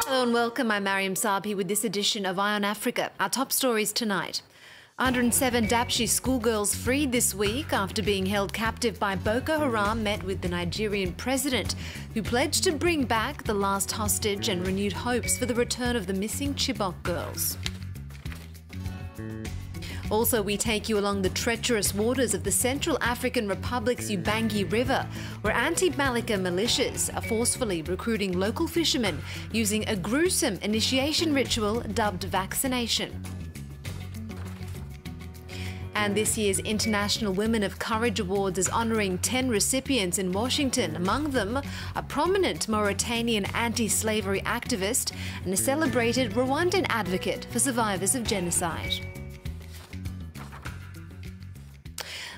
Hello and welcome. I'm Mariam Sabi with this edition of Eye on Africa. Our top stories tonight. 107 Dapchi schoolgirls freed this week after being held captive by Boko Haram met with the Nigerian president, who pledged to bring back the last hostage and renewed hopes for the return of the missing Chibok girls. Also, we take you along the treacherous waters of the Central African Republic's Ubangi River, where anti-balaka militias are forcefully recruiting local fishermen using a gruesome initiation ritual dubbed vaccination. And this year's International Women of Courage Awards is honouring 10 recipients in Washington, among them a prominent Mauritanian anti-slavery activist and a celebrated Rwandan advocate for survivors of genocide.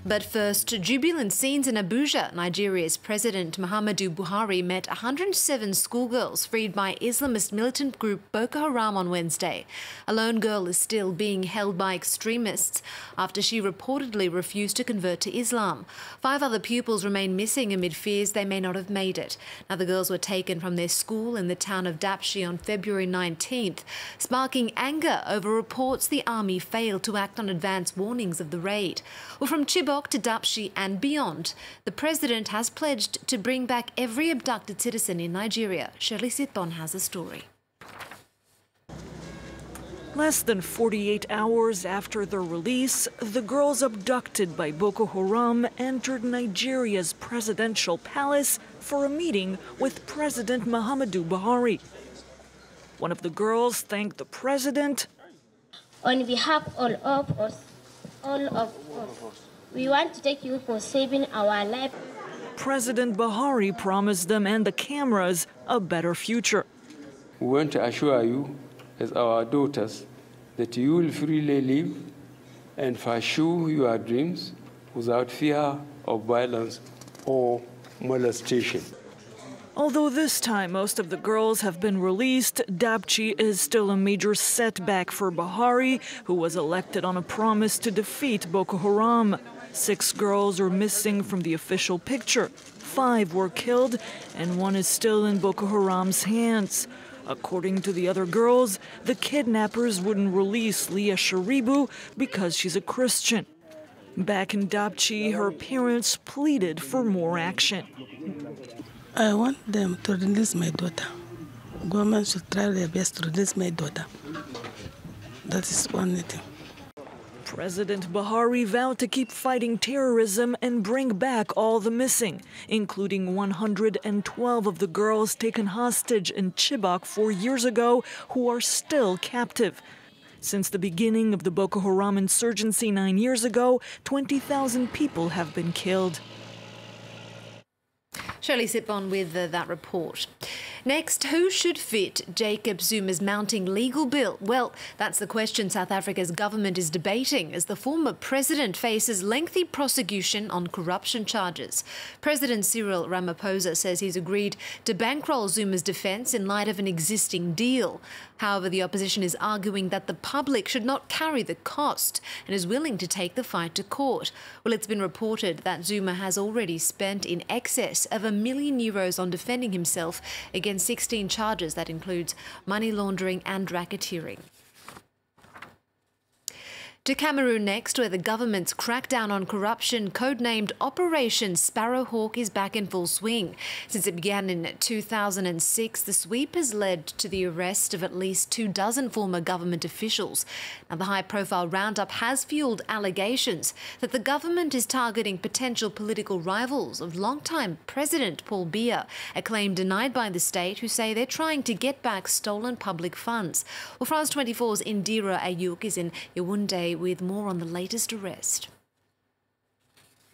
But first, jubilant scenes in Abuja. Nigeria's President Muhammadu Buhari met 107 schoolgirls freed by Islamist militant group Boko Haram on Wednesday. A lone girl is still being held by extremists after she reportedly refused to convert to Islam. 5 other pupils remain missing amid fears they may not have made it. Now, the girls were taken from their school in the town of Dapchi on February 19th, sparking anger over reports the army failed to act on advance warnings of the raid. Well, from Chibok to Dapchi and beyond, the president has pledged to bring back every abducted citizen in Nigeria. Shirley Sitbon has a story. Less than 48 hours after their release, the girls abducted by Boko Haram entered Nigeria's presidential palace for a meeting with President Muhammadu Buhari. One of the girls thanked the president. On behalf of all of us, we want to thank you for saving our life. President Buhari promised them and the cameras a better future. We want to assure you, as our daughters, that you will freely live and pursue your dreams without fear of violence or molestation. Although this time most of the girls have been released, Dapchi is still a major setback for Buhari, who was elected on a promise to defeat Boko Haram. 6 girls are missing from the official picture. 5 were killed, and 1 is still in Boko Haram's hands. According to the other girls, the kidnappers wouldn't release Leah Sharibu because she's a Christian. Back in Dapchi, her parents pleaded for more action. I want them to release my daughter. Government should try their best to release my daughter. That is one thing. President Buhari vowed to keep fighting terrorism and bring back all the missing, including 112 of the girls taken hostage in Chibok 4 years ago who are still captive. Since the beginning of the Boko Haram insurgency 9 years ago, 20,000 people have been killed. Shirley Sitbon with that report. Next, who should fit Jacob Zuma's mounting legal bill? Well, that's the question South Africa's government is debating as the former president faces lengthy prosecution on corruption charges. President Cyril Ramaphosa says he's agreed to bankroll Zuma's defence in light of an existing deal. However, the opposition is arguing that the public should not carry the cost and is willing to take the fight to court. Well, it's been reported that Zuma has already spent in excess of €1 million on defending himself against 16 charges that includes money laundering and racketeering. To Cameroon next, where the government's crackdown on corruption, codenamed Operation Sparrowhawk, is back in full swing. Since it began in 2006, the sweep has led to the arrest of at least 24 former government officials. Now, the high-profile roundup has fueled allegations that the government is targeting potential political rivals of longtime President Paul Biya, a claim denied by the state, who say they're trying to get back stolen public funds. Well, France 24's Indira Ayuk is in Yaoundé with more on the latest arrest.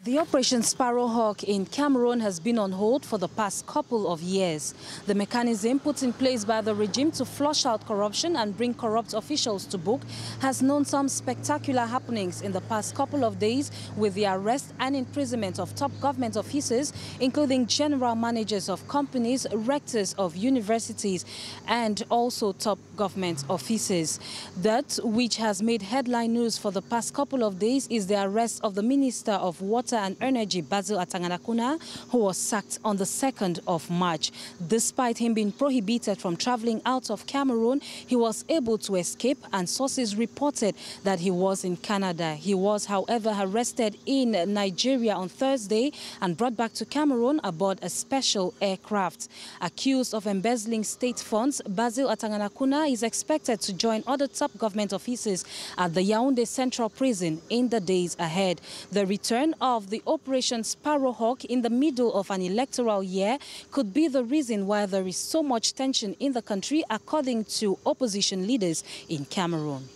The Operation Sparrowhawk in Cameroon has been on hold for the past couple of years. The mechanism put in place by the regime to flush out corruption and bring corrupt officials to book has known some spectacular happenings in the past couple of days, with the arrest and imprisonment of top government officers, including general managers of companies, rectors of universities, and also top government officers. That which has made headline news for the past couple of days is the arrest of the Minister of Water Water and Energy, Basil Atanganakuna, who was sacked on the 2nd of March. Despite him being prohibited from traveling out of Cameroon, he was able to escape, and sources reported that he was in Canada. He was, however, arrested in Nigeria on Thursday and brought back to Cameroon aboard a special aircraft. Accused of embezzling state funds, Basil Atanganakuna is expected to join other top government officers at the Yaoundé Central Prison in the days ahead. The return of the Operation Sparrowhawk in the middle of an electoral year could be the reason why there is so much tension in the country, according to opposition leaders in Cameroon.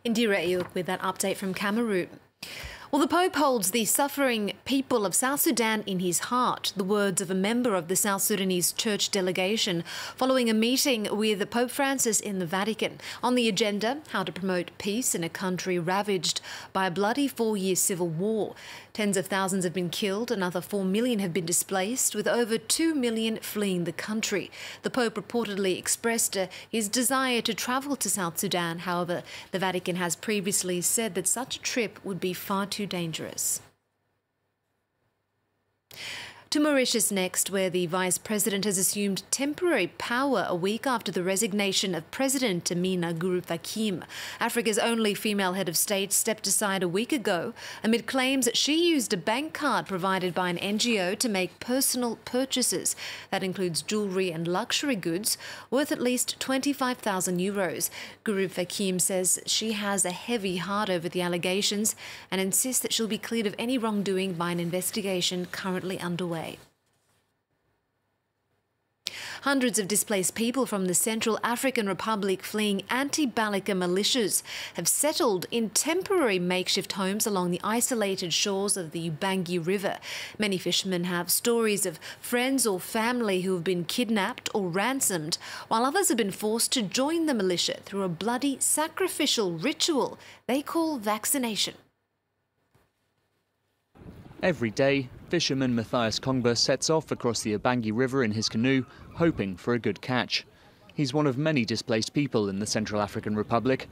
Indira Ayuk with that update from Cameroon. Well, the Pope holds the suffering people of South Sudan in his heart, the words of a member of the South Sudanese church delegation following a meeting with Pope Francis in the Vatican. On the agenda, how to promote peace in a country ravaged by a bloody 4-year civil war. Tens of thousands have been killed, another 4 million have been displaced, with over 2 million fleeing the country. The Pope reportedly expressed his desire to travel to South Sudan. However, the Vatican has previously said that such a trip would be far too dangerous. To Mauritius next, where the Vice President has assumed temporary power a week after the resignation of President Amina Guru-Fakim. Africa's only female head of state stepped aside a week ago amid claims that she used a bank card provided by an NGO to make personal purchases. That includes jewellery and luxury goods worth at least 25,000 euros. Guru-Fakim says she has a heavy heart over the allegations and insists that she'll be cleared of any wrongdoing by an investigation currently underway. Hundreds of displaced people from the Central African Republic fleeing anti-balaka militias have settled in temporary makeshift homes along the isolated shores of the Ubangi River. Many fishermen have stories of friends or family who have been kidnapped or ransomed, while others have been forced to join the militia through a bloody sacrificial ritual they call vaccination. Every day, fisherman Matthias Kongba sets off across the Ubangi River in his canoe, hoping for a good catch. He's one of many displaced people in the Central African Republic.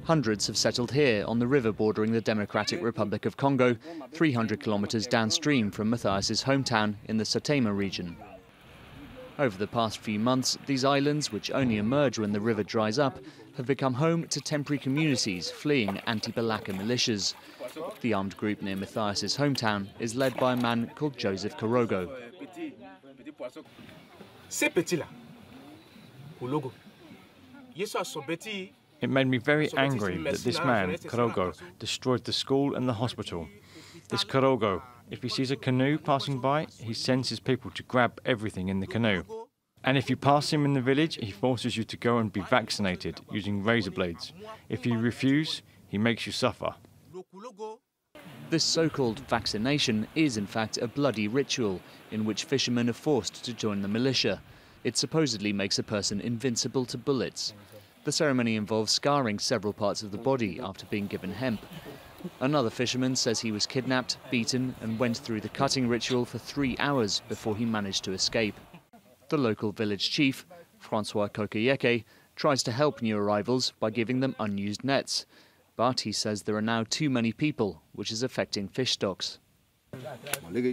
Hundreds have settled here on the river bordering the Democratic Republic of Congo, 300 kilometers downstream from Matthias's hometown in the Sotema region. Over the past few months, these islands, which only emerge when the river dries up, have become home to temporary communities fleeing anti-balaka militias. The armed group near Matthias's hometown is led by a man called Joseph Korogo. It made me very angry that this man, Korogo, destroyed the school and the hospital. This Korogo, if he sees a canoe passing by, he sends his people to grab everything in the canoe. And if you pass him in the village, he forces you to go and be vaccinated using razor blades. If you refuse, he makes you suffer. This so-called vaccination is in fact a bloody ritual in which fishermen are forced to join the militia. It supposedly makes a person invincible to bullets. The ceremony involves scarring several parts of the body after being given hemp. Another fisherman says he was kidnapped, beaten and went through the cutting ritual for 3 hours before he managed to escape. The local village chief, Francois Kokeyeke, tries to help new arrivals by giving them unused nets. But he says there are now too many people, which is affecting fish stocks.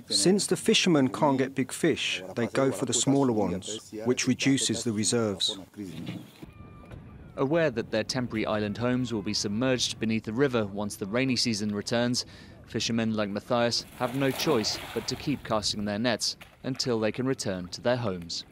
Since the fishermen can't get big fish, they go for the smaller ones, which reduces the reserves. Aware that their temporary island homes will be submerged beneath the river once the rainy season returns, fishermen like Matthias have no choice but to keep casting their nets until they can return to their homes.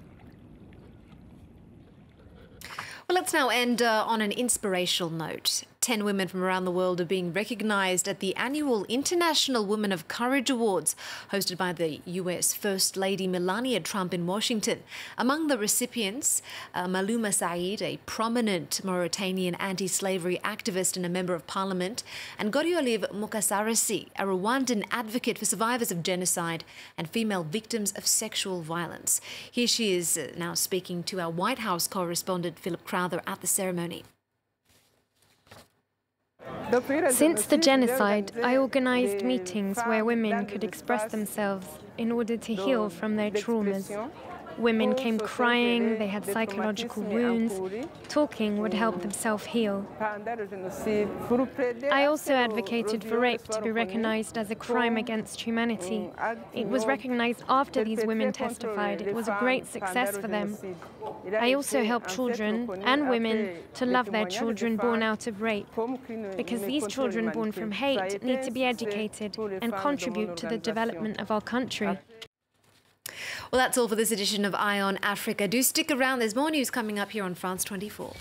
Well, let's now end on an inspirational note. 10 women from around the world are being recognised at the annual International Women of Courage Awards, hosted by the US First Lady Melania Trump in Washington. Among the recipients, Maluma Saeed, a prominent Mauritanian anti-slavery activist and a member of parliament, and Godelieve Mukasarasi, a Rwandan advocate for survivors of genocide and female victims of sexual violence. Here she is now speaking to our White House correspondent Philip Crowther at the ceremony. Since the genocide, I organized meetings where women could express themselves in order to heal from their traumas. Women came crying, they had psychological wounds. Talking would help them self-heal. I also advocated for rape to be recognized as a crime against humanity. It was recognized after these women testified. It was a great success for them. I also helped children and women to love their children born out of rape, because these children born from hate need to be educated and contribute to the development of our country. Well, that's all for this edition of Eye on Africa. Do stick around. There's more news coming up here on France 24.